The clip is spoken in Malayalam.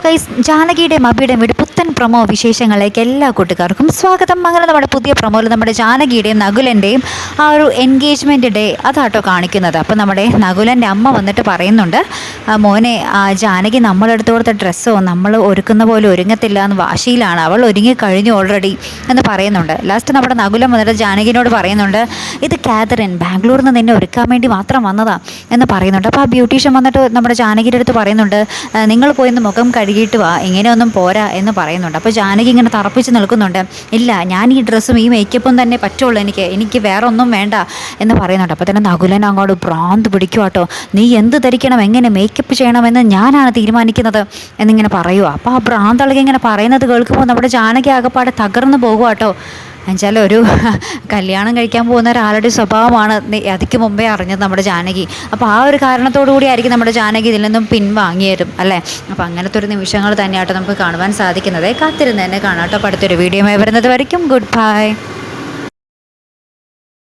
ഗൈസ്, ജാനകിയുടെയും അബിയുടെയും ഒരു പുത്തൻ പ്രൊമോ വിശേഷങ്ങളിലേക്ക് എല്ലാ കൂട്ടുകാർക്കും സ്വാഗതം. അങ്ങനെ നമ്മുടെ പുതിയ പ്രൊമോയിൽ നമ്മുടെ ജാനകിയുടെയും നകുലൻ്റെയും ആ ഒരു എൻഗേജ്മെൻറ്റ് ഡേ അതാട്ടോ കാണിക്കുന്നത്. അപ്പോൾ നമ്മുടെ നകുലൻ്റെ അമ്മ വന്നിട്ട് പറയുന്നുണ്ട്, മോനെ ജാനകി നമ്മളെടുത്ത് കൊടുത്ത ഡ്രസ്സോ നമ്മൾ ഒരുക്കുന്ന പോലെ ഒരുങ്ങത്തില്ല എന്ന് വാശിയിലാണ്, അവൾ ഒരുങ്ങി കഴിഞ്ഞു ഓൾറെഡി എന്ന് പറയുന്നുണ്ട്. ലാസ്റ്റ് നമ്മുടെ നകുലം വന്നിട്ട് ജാനകിനോട് പറയുന്നുണ്ട്, ഇത് കാതറിൻ ബാംഗ്ലൂരിൽ നിന്ന് നിന്നെ ഒരുക്കാൻ വേണ്ടി മാത്രം വന്നതാ എന്ന് പറയുന്നുണ്ട്. അപ്പോൾ ആ ബ്യൂട്ടീഷ്യൻ വന്നിട്ട് നമ്മുടെ ജാനകിയുടെ അടുത്ത് പറയുന്നുണ്ട്, നിങ്ങൾ പോയിന്ന് മുഖം കഴുകിയിട്ട് വാ, ഇങ്ങനെയൊന്നും പോരാ എന്ന് പറയുന്നുണ്ട്. അപ്പോൾ ജാനകി ഇങ്ങനെ തറപ്പിച്ച് നിൽക്കുന്നുണ്ട്, ഇല്ല ഞാൻ ഈ ഡ്രസ്സും ഈ മേക്കപ്പും തന്നെ പറ്റുള്ളൂ, എനിക്ക് വേറെ ഒന്നും വേണ്ട എന്ന് പറയുന്നുണ്ട്. അപ്പോൾ തന്നെ നകുലൻ അങ്ങോട്ട് ഭ്രാന്ത് പിടിക്കുക കേട്ടോ, നീ എന്ത് ധരിക്കണം എങ്ങനെ മേക്കപ്പ് ചെയ്യണമെന്ന് ഞാനാണ് തീരുമാനിക്കുന്നത് എന്നിങ്ങനെ പറയുക. അപ്പോൾ ആ ഭ്രാന്തളകി ഇങ്ങനെ പറയുന്നത് കേൾക്കുമ്പോൾ നമ്മുടെ ജാനകി ആകെപ്പാടെ തകർന്നു പോകുക കേട്ടോ. എന്നുവെച്ചാൽ ഒരു കല്യാണം കഴിക്കാൻ പോകുന്ന ഒരാളുടെ സ്വഭാവമാണ് അതിക്ക് മുമ്പേ അറിഞ്ഞത് നമ്മുടെ ജാനകി. അപ്പോൾ ആ ഒരു കാരണത്തോടു കൂടി ആയിരിക്കും നമ്മുടെ ജാനകി ഇതിൽ നിന്നും പിൻവാങ്ങിയതും അല്ലേ. അപ്പോൾ അങ്ങനത്തെ ഒരു നിമിഷങ്ങൾ തന്നെയാട്ടോ നമുക്ക് കാണുവാൻ സാധിക്കുന്നത്. കാത്തിരുന്ന് തന്നെ കാണാട്ടോ. അടുത്തൊരു വീഡിയോ വരുന്നത് വരയ്ക്കും ഗുഡ് ബൈ.